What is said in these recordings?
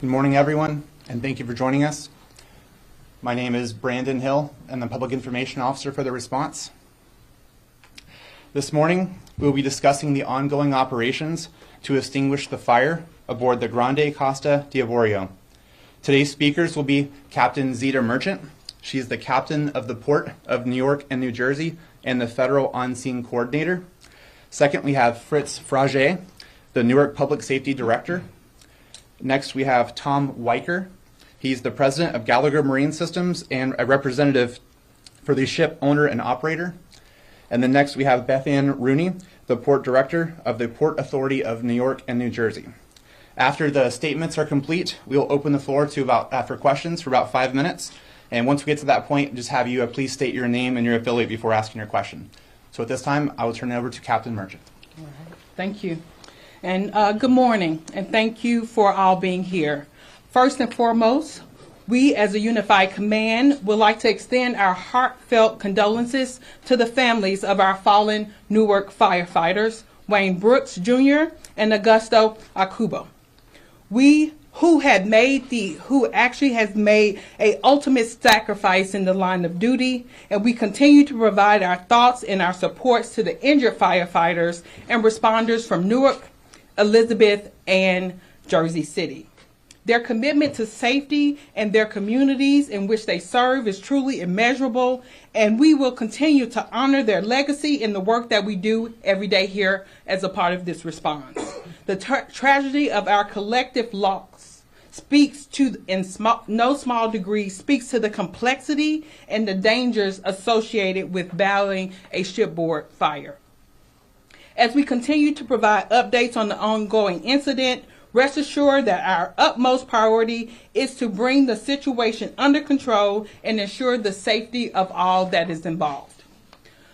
Good morning, everyone, and thank you for joining us. My name is Brandon Hill, and I'm the Public Information Officer for the response. This morning, we'll be discussing the ongoing operations to extinguish the fire aboard the Grande Costa d'Avorio. Today's speakers will be Captain Zita Merchant. She is the captain of the Port of New York and New Jersey and the Federal On-Scene Coordinator. Second, we have Fritz Frage, the Newark Public Safety Director. Next, we have Tom Weicker. He's the president of Gallagher Marine Systems and a representative for the ship owner and operator. And then next, we have Beth Ann Rooney, the port director of the Port Authority of New York and New Jersey. After the statements are complete, we'll open the floor to for questions for about 5 minutes. And once we get to that point, just have you please state your name and your affiliate before asking your question. So at this time, I will turn it over to Captain Merchant. All right. Thank you. And good morning, and thank you for all being here. First and foremost, we as a unified command would like to extend our heartfelt condolences to the families of our fallen Newark firefighters, Wayne Brooks Jr. and Augusto Akubo. Who actually has made a ultimate sacrifice in the line of duty, and we continue to provide our thoughts and our supports to the injured firefighters and responders from Newark, Elizabeth, and Jersey City. Their commitment to safety and their communities in which they serve is truly immeasurable, and we will continue to honor their legacy in the work that we do every day here as a part of this response. The tragedy of our collective loss speaks to, in no small degree, speaks to the complexity and the dangers associated with battling a shipboard fire. As we continue to provide updates on the ongoing incident, rest assured that our utmost priority is to bring the situation under control and ensure the safety of all that is involved.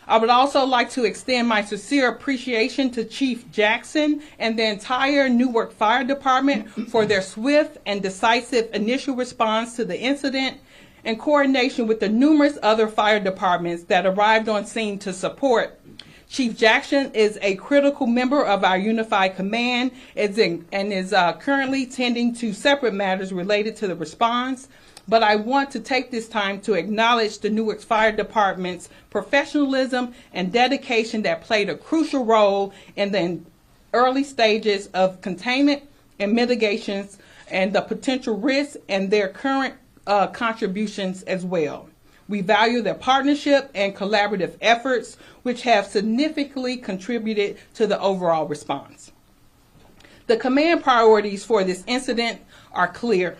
I would also like to extend my sincere appreciation to Chief Jackson and the entire Newark Fire Department for their swift and decisive initial response to the incident in coordination with the numerous other fire departments that arrived on scene to support. Chief Jackson is a critical member of our unified command and is currently tending to separate matters related to the response. But I want to take this time to acknowledge the Newark Fire Department's professionalism and dedication that played a crucial role in the early stages of containment and mitigations and the potential risks and their current contributions as well. We value their partnership and collaborative efforts, which have significantly contributed to the overall response. The command priorities for this incident are clear.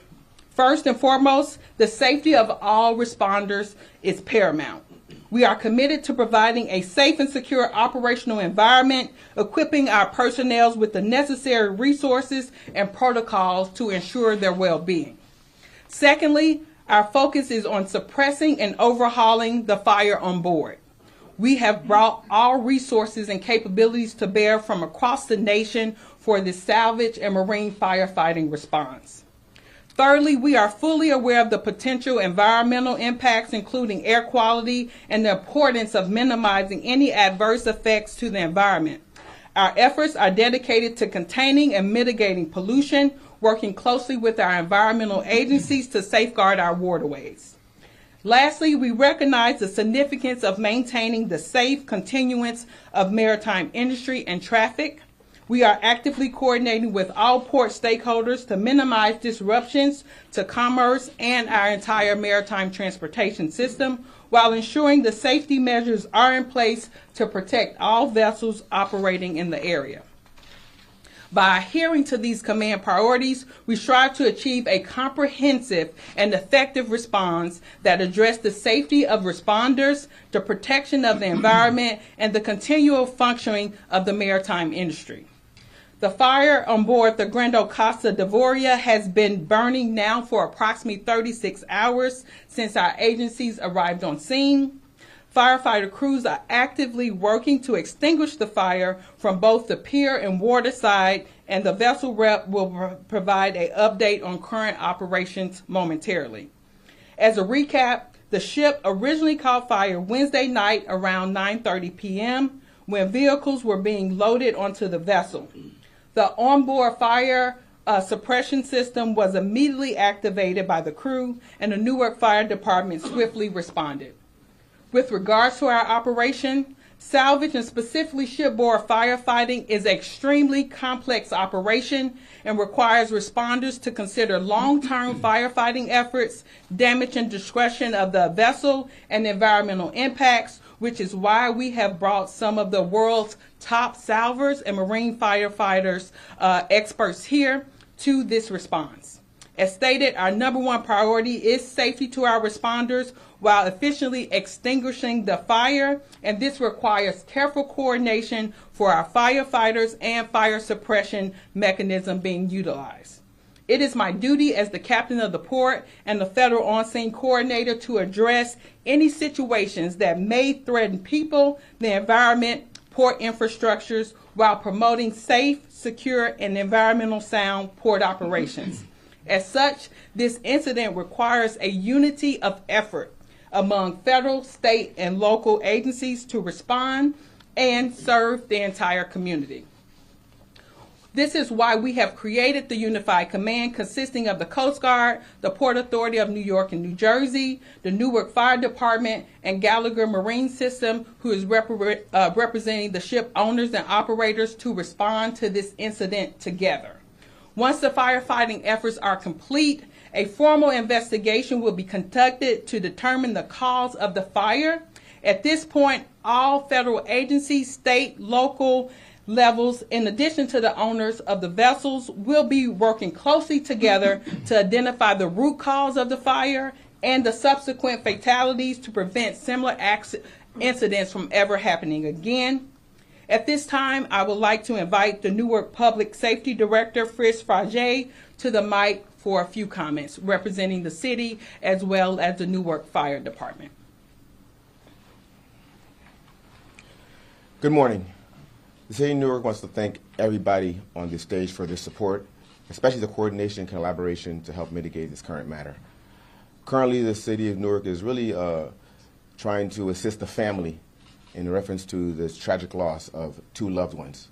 First and foremost, the safety of all responders is paramount. We are committed to providing a safe and secure operational environment, equipping our personnel with the necessary resources and protocols to ensure their well-being. Secondly, our focus is on suppressing and overhauling the fire on board. We have brought all resources and capabilities to bear from across the nation for the salvage and marine firefighting response. Thirdly, we are fully aware of the potential environmental impacts, including air quality, and the importance of minimizing any adverse effects to the environment. Our efforts are dedicated to containing and mitigating pollution, working closely with our environmental agencies to safeguard our waterways. Lastly, we recognize the significance of maintaining the safe continuance of maritime industry and traffic. We are actively coordinating with all port stakeholders to minimize disruptions to commerce and our entire maritime transportation system, while ensuring the safety measures are in place to protect all vessels operating in the area. By adhering to these command priorities, we strive to achieve a comprehensive and effective response that addresses the safety of responders, the protection of the environment, and the continual functioning of the maritime industry. The fire on board the Grande Costa d'Avorio has been burning now for approximately 36 hours since our agencies arrived on scene. Firefighter crews are actively working to extinguish the fire from both the pier and water side, and the vessel rep will provide an update on current operations momentarily. As a recap, the ship originally caught fire Wednesday night around 9:30 p.m. when vehicles were being loaded onto the vessel. The onboard fire suppression system was immediately activated by the crew, and the Newark Fire Department swiftly responded. With regards to our operation, salvage and specifically shipboard firefighting is an extremely complex operation and requires responders to consider long-term firefighting efforts, damage and destruction of the vessel, and environmental impacts, which is why we have brought some of the world's top salvers and marine firefighters experts here to this response. As stated, our number one priority is safety to our responders while efficiently extinguishing the fire, and this requires careful coordination for our firefighters and fire suppression mechanism being utilized. It is my duty as the captain of the port and the federal on-scene coordinator to address any situations that may threaten people, the environment, port infrastructures, while promoting safe, secure, and environmental sound port operations. As such, this incident requires a unity of effort among federal, state, and local agencies to respond and serve the entire community. This is why we have created the Unified Command consisting of the Coast Guard, the Port Authority of New York and New Jersey, the Newark Fire Department, and Gallagher Marine System, who is representing the ship owners and operators to respond to this incident together. Once the firefighting efforts are complete, a formal investigation will be conducted to determine the cause of the fire. At this point, all federal agencies, state, local levels, in addition to the owners of the vessels, will be working closely together to identify the root cause of the fire and the subsequent fatalities to prevent similar incidents from ever happening again. At this time, I would like to invite the Newark Public Safety Director, Frisk Frage, to the mic for a few comments representing the city as well as the Newark Fire Department. Good morning. The City of Newark wants to thank everybody on this stage for their support, especially the coordination and collaboration to help mitigate this current matter. Currently, the City of Newark is really trying to assist the family in reference to this tragic loss of two loved ones.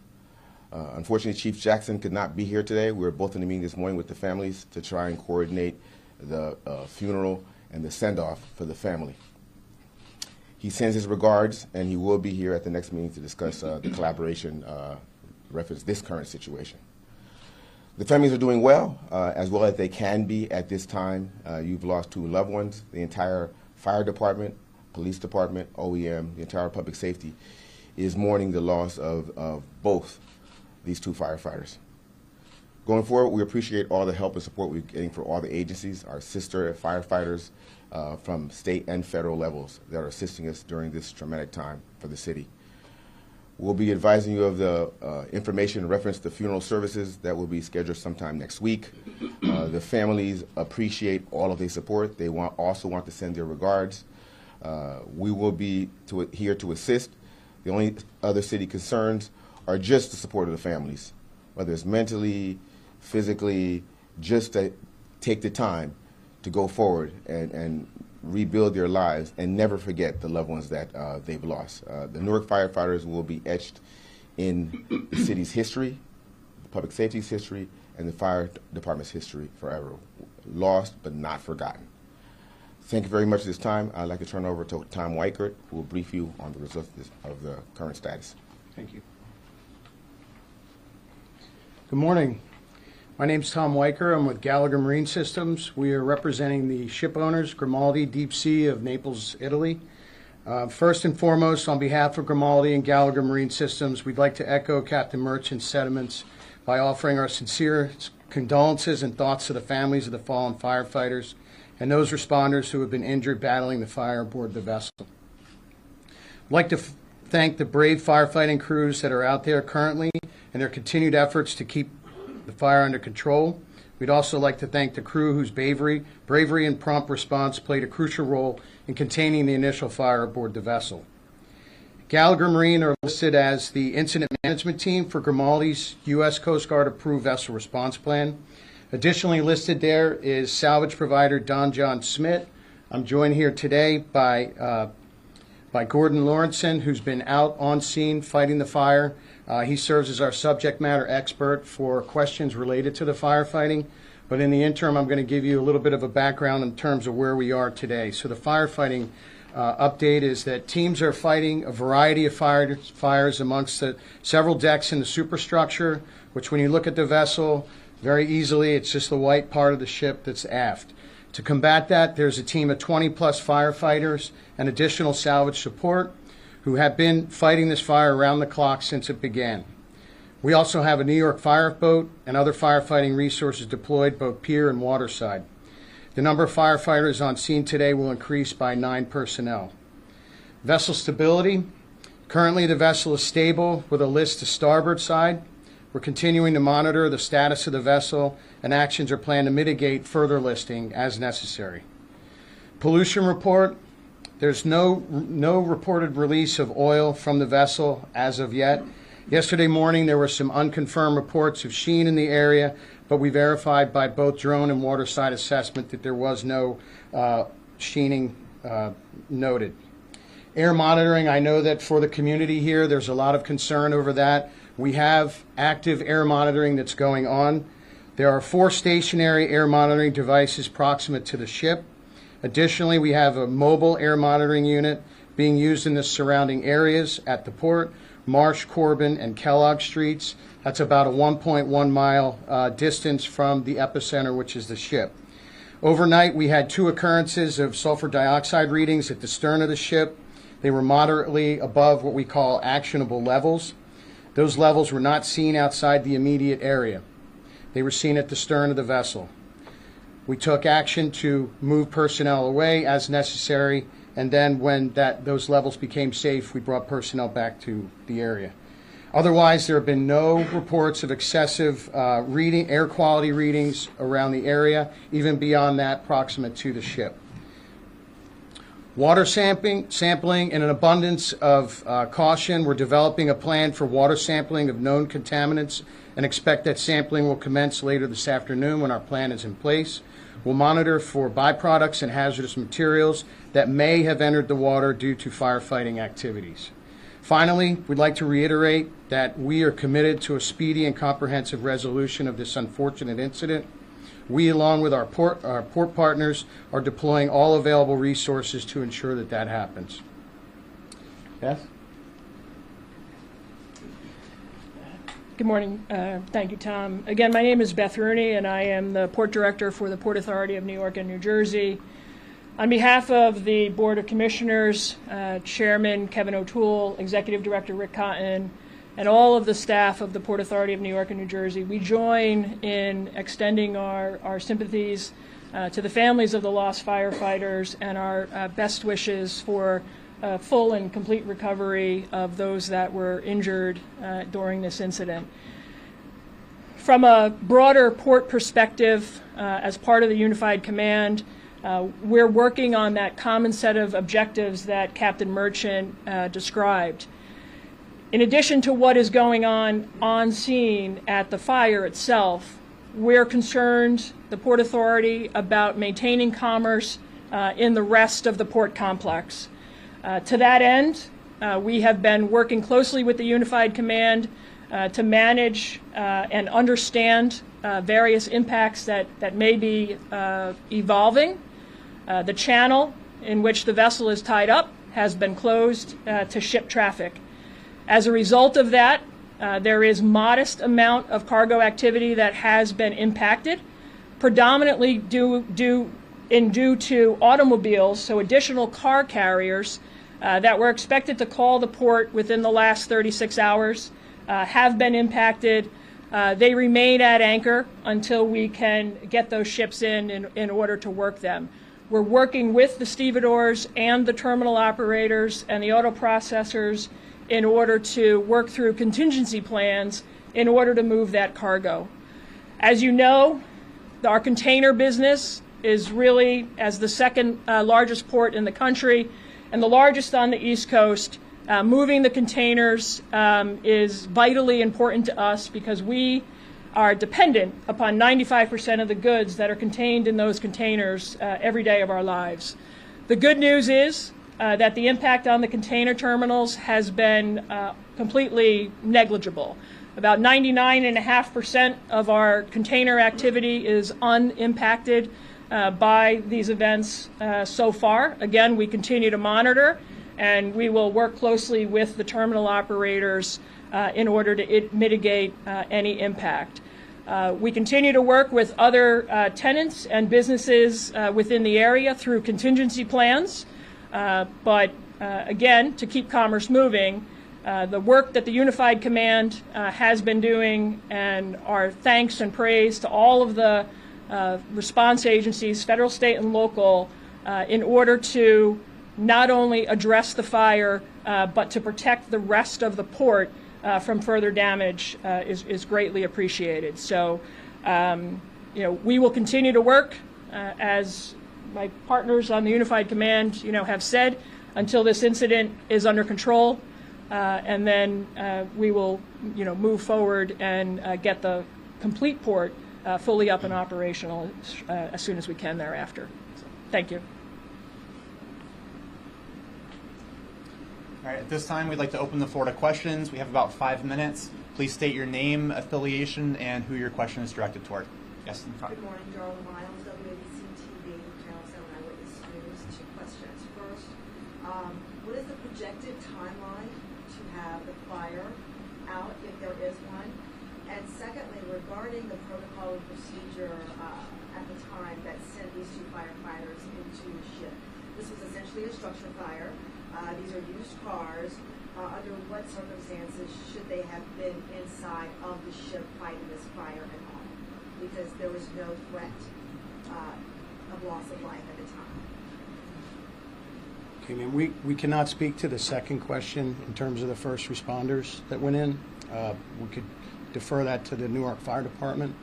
Unfortunately, Chief Jackson could not be here today. We were both in the meeting this morning with the families to try and coordinate the funeral and the send-off for the family. He sends his regards, and he will be here at the next meeting to discuss the collaboration reference this current situation. The families are doing well as they can be at this time. You've lost two loved ones. The entire fire department, police department, OEM, the entire public safety is mourning the loss of both these two firefighters. Going forward, we appreciate all the help and support we're getting from all the agencies, our sister firefighters from state and federal levels that are assisting us during this traumatic time for the city. We'll be advising you of the information in reference to funeral services that will be scheduled sometime next week. The families appreciate all of their support. They also want to send their regards. We will be here to assist. The only other city concerns are just the support of the families, whether it's mentally, physically, just to take the time to go forward and rebuild their lives and never forget the loved ones that they've lost. The Newark firefighters will be etched in the city's history, the public safety's history, and the fire department's history forever. Lost but not forgotten. Thank you very much for this time. I'd like to turn over to Tom Weichert, who will brief you on the results of the current status. Thank you. Good morning. My name is Tom Weichert. I'm with Gallagher Marine Systems. We are representing the ship owners, Grimaldi Deep Sea of Naples, Italy. First and foremost, on behalf of Grimaldi and Gallagher Marine Systems, we'd like to echo Captain Merchant's sentiments by offering our sincere condolences and thoughts to the families of the fallen firefighters and those responders who have been injured battling the fire aboard the vessel. I'd like to thank the brave firefighting crews that are out there currently and their continued efforts to keep the fire under control. We'd also like to thank the crew whose bravery and prompt response played a crucial role in containing the initial fire aboard the vessel. Gallagher Marine are listed as the incident management team for Grimaldi's U.S. Coast Guard approved vessel response plan. Additionally listed there is salvage provider Don John Smith. I'm joined here today by Gordon Lawrenson, who's been out on scene fighting the fire He serves as our subject matter expert for questions related to the firefighting. But in the interim, I'm going to give you a little bit of a background in terms of where we are today. So the firefighting update is that teams are fighting a variety of fires amongst the several decks in the superstructure, which when you look at the vessel, very easily, it's just the white part of the ship that's aft. To combat that, there's a team of 20-plus firefighters and additional salvage support who have been fighting this fire around the clock since it began. We also have a New York fireboat and other firefighting resources deployed both pier and waterside. The number of firefighters on scene today will increase by 9 personnel. Vessel stability. Currently, the vessel is stable with a list to starboard side. We're continuing to monitor the status of the vessel, and actions are planned to mitigate further listing as necessary. Pollution report. There's no reported release of oil from the vessel as of yet. Yesterday morning, there were some unconfirmed reports of sheen in the area, but we verified by both drone and waterside assessment that there was no sheening noted. Air monitoring, I know that for the community here, there's a lot of concern over that. We have active air monitoring that's going on. There are 4 stationary air monitoring devices proximate to the ship. Additionally, we have a mobile air monitoring unit being used in the surrounding areas at the port, Marsh, Corbin, and Kellogg Streets. That's about a 1.1 mile distance from the epicenter, which is the ship. Overnight, we had 2 occurrences of sulfur dioxide readings at the stern of the ship. They were moderately above what we call actionable levels. Those levels were not seen outside the immediate area. They were seen at the stern of the vessel. We took action to move personnel away as necessary, and then when those levels became safe, we brought personnel back to the area. Otherwise, there have been no reports of excessive air quality readings around the area, even beyond that proximate to the ship. Water sampling, in an abundance of caution, we're developing a plan for water sampling of known contaminants and expect that sampling will commence later this afternoon when our plan is in place. We'll monitor for byproducts and hazardous materials that may have entered the water due to firefighting activities. Finally, we'd like to reiterate that we are committed to a speedy and comprehensive resolution of this unfortunate incident. We, along with our port partners, are deploying all available resources to ensure that that happens. Beth? Good morning. Thank you, Tom. Again, my name is Beth Rooney, and I am the Port Director for the Port Authority of New York and New Jersey. On behalf of the Board of Commissioners, Chairman Kevin O'Toole, Executive Director Rick Cotton, and all of the staff of the Port Authority of New York and New Jersey, we join in extending our sympathies to the families of the lost firefighters and our best wishes for full and complete recovery of those that were injured during this incident. From a broader port perspective, as part of the Unified Command, we're working on that common set of objectives that Captain Merchant described. In addition to what is going on scene at the fire itself, we're concerned, the Port Authority, about maintaining commerce in the rest of the port complex. To that end, we have been working closely with the Unified Command to manage and understand various impacts that may be evolving. The channel in which the vessel is tied up has been closed to ship traffic. As a result of that, there is modest amount of cargo activity that has been impacted, predominantly due to automobiles, so additional car carriers that were expected to call the port within the last 36 hours have been impacted. They remain at anchor until we can get those ships in order to work them. We're working with the stevedores and the terminal operators and the auto processors in order to work through contingency plans in order to move that cargo. As you know, our container business is really, as the second largest port in the country and the largest on the East Coast, moving the containers is vitally important to us because we are dependent upon 95% of the goods that are contained in those containers every day of our lives. The good news is that the impact on the container terminals has been completely negligible. About 99.5% of our container activity is unimpacted by these events so far. Again, we continue to monitor, and we will work closely with the terminal operators in order to mitigate any impact. We continue to work with other tenants and businesses within the area through contingency plans, but again, to keep commerce moving, the work that the Unified Command has been doing, and our thanks and praise to all of the response agencies, federal, state, and local, in order to not only address the fire, but to protect the rest of the port from further damage is greatly appreciated. So, we will continue to work, as my partners on the Unified Command, have said, until this incident is under control. And then we will, move forward and get the complete port fully up and operational as soon as we can thereafter. So, thank you. All right, at this time, we'd like to open the floor to questions. We have about 5 minutes. Please state your name, affiliation, and who your question is directed toward. Yes, in front. Good morning, Darla Miles, WABC TV, Channel 7 Eyewitness News. 2 questions. First, what is the projected timeline to have the fire out, if there is one? And secondly, regarding the protocol and procedure at the time that sent these 2 firefighters into the ship, this was essentially a structure fire. These are used cars. Under what circumstances should they have been inside of the ship fighting this fire at all? Because there was no threat of loss of life at the time. Okay, ma'am, we cannot speak to the second question in terms of the first responders that went in. We could defer that to the Newark Fire Department.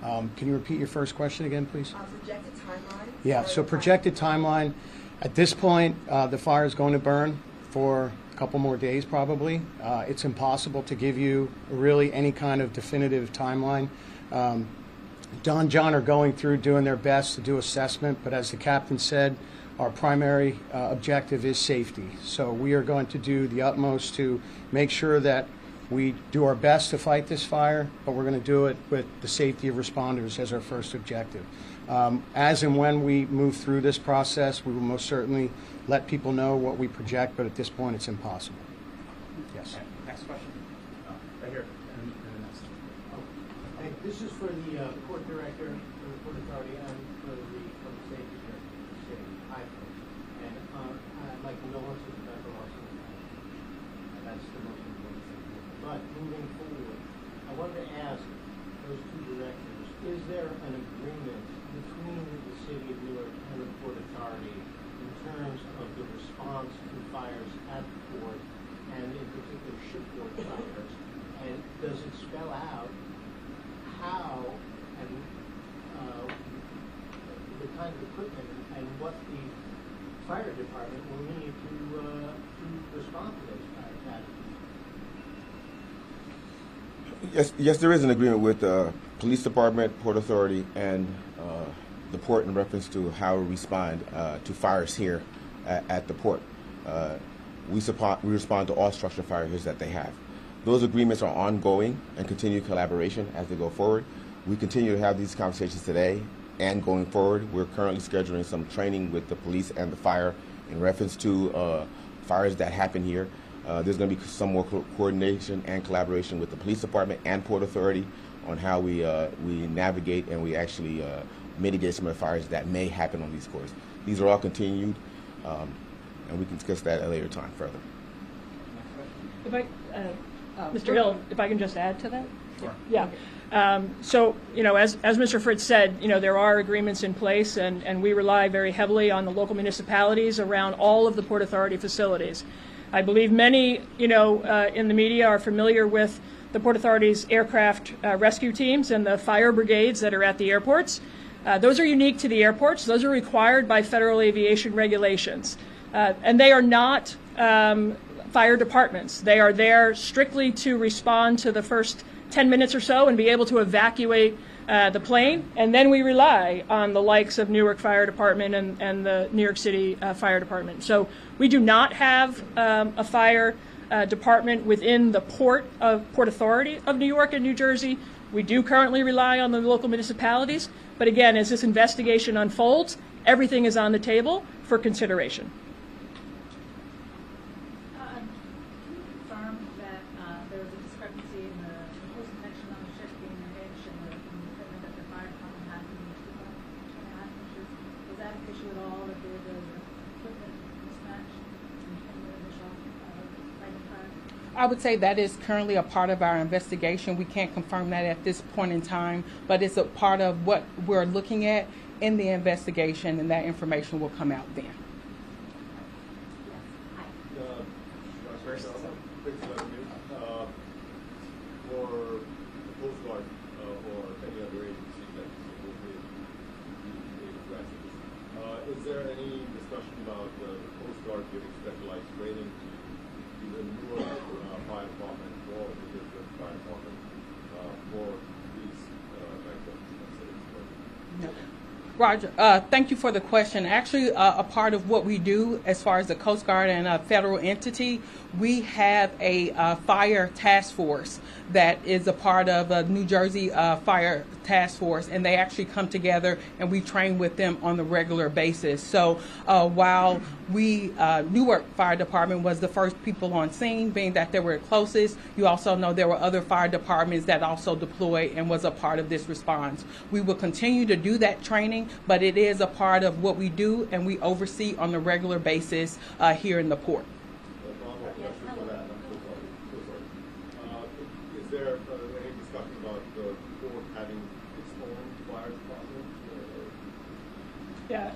Can you repeat your first question again, please? Projected timeline? Yeah, so projected timeline. At this point, the fire is going to burn for a couple more days probably. It's impossible to give you really any kind of definitive timeline. Don, John are going through doing their best to do assessment, but as the captain said, our primary objective is safety. So we are going to do the utmost to make sure that we do our best to fight this fire, but we're going to do it with the safety of responders as our first objective. As and when we move through this process, we will most certainly let people know what we project, but at this point it's impossible. Yes. Okay, next question. Right here. Hey, this is for the port director, for the Port Authority, and for the public safety director for the city. And I'd like to know what's the better also. That's the most important thing. But moving forward, I wanted to ask those 2 directors, is there an agreement between the city of Newark and the Port Authority in terms of the response to fires at the port, and in particular shipboard fires? And does it spell out how and the kind of equipment and what the fire department will need to respond to those fires? Yes, there is an agreement with the police department, Port Authority, and the port in reference to how we respond to fires here at the port. We respond to all structure fires that they have. Those agreements are ongoing and continue collaboration as they go forward. We continue to have these conversations today and going forward. We're currently scheduling some training with the police and the fire in reference to fires that happen here. There's going to be some more coordination and collaboration with the police department and Port Authority on how we navigate and we actually mitigate some of the fires that may happen on these cores. These are all continued, and we can discuss that at a later time further. If I, Mr. Hill, if I can just add to that? Sure. Yeah. So, as Mr. Fritz said, there are agreements in place, and we rely very heavily on the local municipalities around all of the Port Authority facilities. I believe many, in the media are familiar with the Port Authority's aircraft rescue teams and the fire brigades that are at the airports. Those are unique to the airports. Those are required by federal aviation regulations. And they are not fire departments. They are there strictly to respond to the first 10 minutes or so and be able to evacuate the plane, and then we rely on the likes of Newark Fire Department and the New York City Fire Department. So we do not have a fire department within the Port Authority of New York and New Jersey. We do currently rely on the local municipalities, but again, as this investigation unfolds, everything is on the table for consideration. Can you confirm that there was a discrepancy in the hose connection on the ship being a hitch and the equipment that the fire department had being 2.5 inches? Was that an issue at all, that there was an equipment mismatch in the initial lighting fire? I would say that is currently a part of our investigation. We can't confirm that at this point in time, but it's a part of what we're looking at in the investigation, and that information will come out then. For the Coast Guard or any other agency that will be addressing this, is there any discussion about the Coast Guard giving specialized training to either Newark Fire Department or the District Fire Department for these type of incidents? No. Roger, thank you for the question. Actually, a part of what we do as far as the Coast Guard and a federal entity, we have a fire task force that is a part of a New Jersey fire task force, and they actually come together and we train with them on a regular basis. So while we, Newark Fire Department was the first people on scene, being that they were closest, you also know there were other fire departments that also deployed and was a part of this response. We will continue to do that training, but it is a part of what we do and we oversee on a regular basis here in the port. Is there any discussion about the port having its own fire department? Yeah,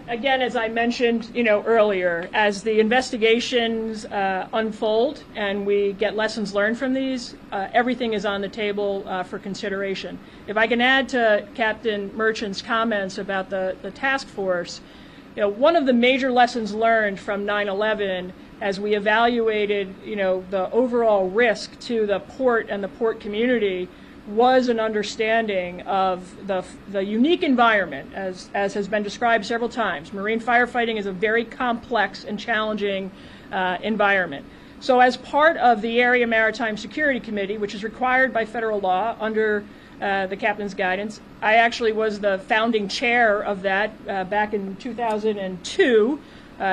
again, as I mentioned, earlier, as the investigations unfold and we get lessons learned from these, everything is on the table for consideration. If I can add to Captain Merchant's comments about the task force, one of the major lessons learned from 9/11 as we evaluated, the overall risk to the port and the port community was an understanding of the unique environment, as has been described several times. Marine firefighting is a very complex and challenging environment. So as part of the Area Maritime Security Committee, which is required by federal law under the captain's guidance, I actually was the founding chair of that back in 2002.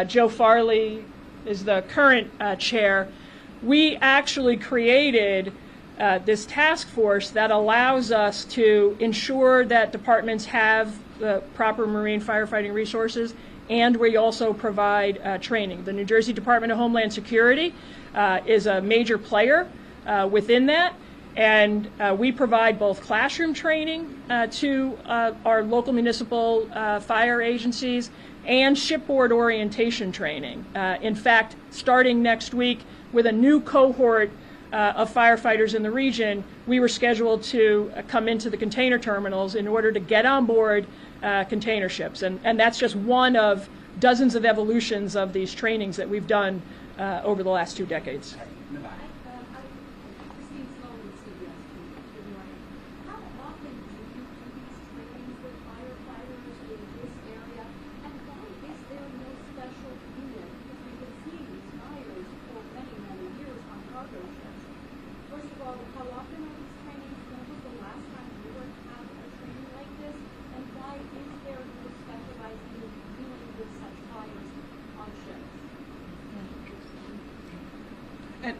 Joe Farley is the current chair. We actually created this task force that allows us to ensure that departments have the proper marine firefighting resources, and we also provide training. The New Jersey Department of Homeland Security is a major player within that, and we provide both classroom training to our local municipal fire agencies and shipboard orientation training. In fact, starting next week with a new cohort of firefighters in the region, we were scheduled to come into the container terminals in order to get on board container ships. And that's just one of dozens of evolutions of these trainings that we've done over the last 2 decades. How often do you do these trainings with firefighters in this area, and why is there no special unit? Because we've been seeing these fires for many, many years on cargo ships. First of all, how often are these trainings? When was the last time you were had a training like this? And why is there no specialized unit dealing with such fires on ships?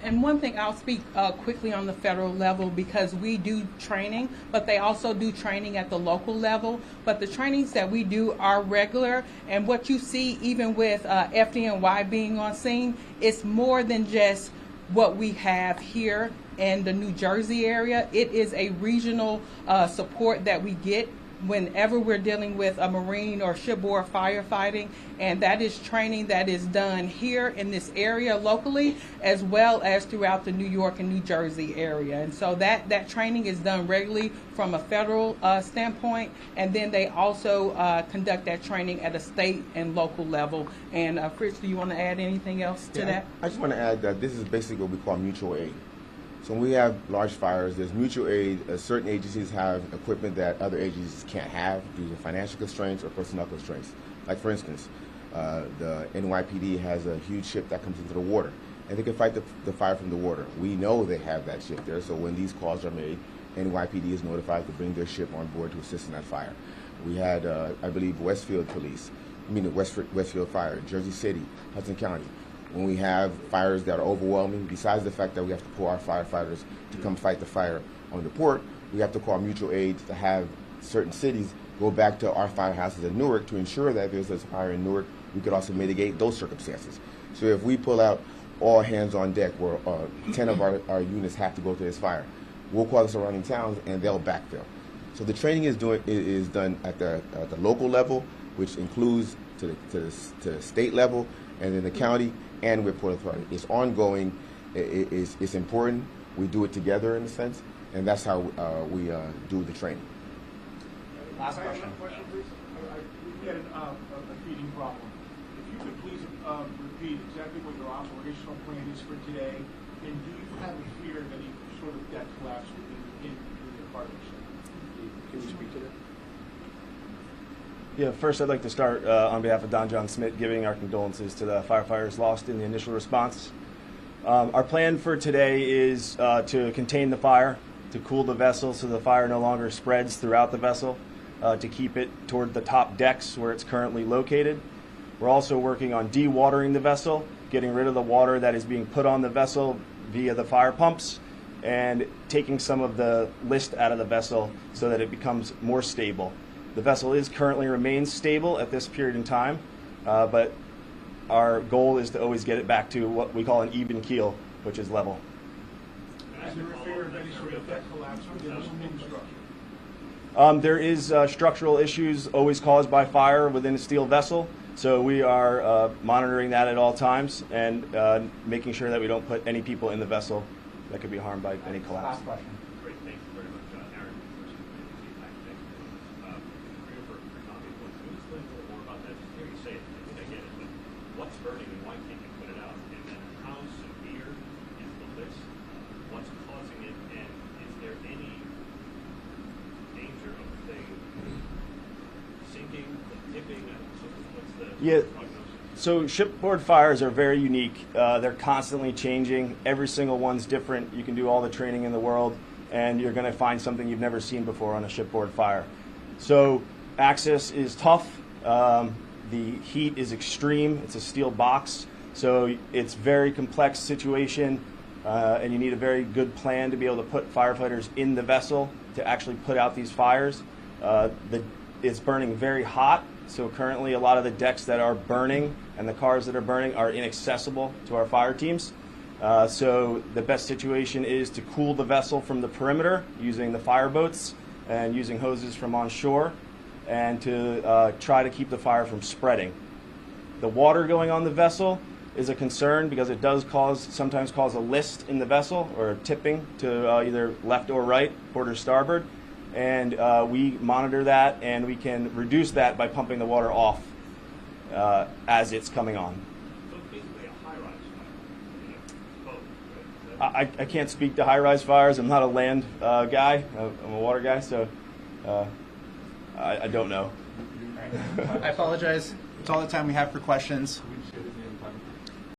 And one thing, I'll speak quickly on the federal level, because we do training, but they also do training at the local level. But the trainings that we do are regular, and what you see even with FDNY being on scene, it's more than just what we have here in the New Jersey area. It is a regional support that we get whenever we're dealing with a marine or shipboard firefighting, and that is training that is done here in this area locally, as well as throughout the New York and New Jersey area. And so that training is done regularly from a federal standpoint, and then they also conduct that training at a state and local level. And Fritz, do you want to add anything else to that? I just want to add that this is basically what we call mutual aid. So when we have large fires, there's mutual aid. Certain agencies have equipment that other agencies can't have due to financial constraints or personnel constraints. Like for instance, the NYPD has a huge ship that comes into the water, and they can fight the fire from the water. We know they have that ship there, so when these calls are made, NYPD is notified to bring their ship on board to assist in that fire. We had, I believe, Westfield Fire, Jersey City, Hudson County. When we have fires that are overwhelming, besides the fact that we have to pull our firefighters to come fight the fire on the port, we have to call mutual aid to have certain cities go back to our firehouses in Newark to ensure that if there's a fire in Newark, we could also mitigate those circumstances. So if we pull out all hands on deck, where 10 of our units have to go to this fire, we'll call the surrounding towns and they'll backfill. So the training is done at the local level, which includes to the state level, and then the county and with Port Authority. It's ongoing. It's important. We do it together in a sense, and that's how we do the training. Last I have question. a question, please. We had a feeding problem. If you could please repeat exactly what your operational plan is for today, and do you have a fear of any sort of debt collapse within the partnership? Can you speak to that? Yeah, first I'd like to start on behalf of Don John Smith, giving our condolences to the firefighters lost in the initial response. Our plan for today is to contain the fire, to cool the vessel so the fire no longer spreads throughout the vessel, to keep it toward the top decks where it's currently located. We're also working on dewatering the vessel, getting rid of the water that is being put on the vessel via the fire pumps, and taking some of the list out of the vessel so that it becomes more stable. The vessel currently remains stable at this period in time, but our goal is to always get it back to what we call an even keel, which is level. Is there a fear of any sort of debt collapse within the structure? There is structural issues always caused by fire within a steel vessel, so we are monitoring that at all times and making sure that we don't put any people in the vessel that could be harmed by any collapse. Last question. Great, thank you very much, Aaron. For comment, can you explain a little more about that? Just hear you say it, I think I get it, but what's burning and why can't you put it out? And then how severe is the list? What's causing it? And is there any danger of the thing sinking, tipping? What's the prognosis? So shipboard fires are very unique. They're constantly changing. Every single one's different. You can do all the training in the world, and you're going to find something you've never seen before on a shipboard fire. So access is tough. The heat is extreme. It's a steel box, so it's a very complex situation, and you need a very good plan to be able to put firefighters in the vessel to actually put out these fires. It's burning very hot. So currently a lot of the decks that are burning and the cars that are burning are inaccessible to our fire teams. So the best situation is to cool the vessel from the perimeter using the fire boats and using hoses from on shore, and to try to keep the fire from spreading. The water going on the vessel is a concern because it does sometimes cause a list in the vessel or a tipping to either left or right, port or starboard. And we monitor that, and we can reduce that by pumping the water off as it's coming on. So it's basically a high-rise fire. I can't speak to high-rise fires. I'm not a land guy. I'm a water guy, so I don't know. I apologize. It's all the time we have for questions.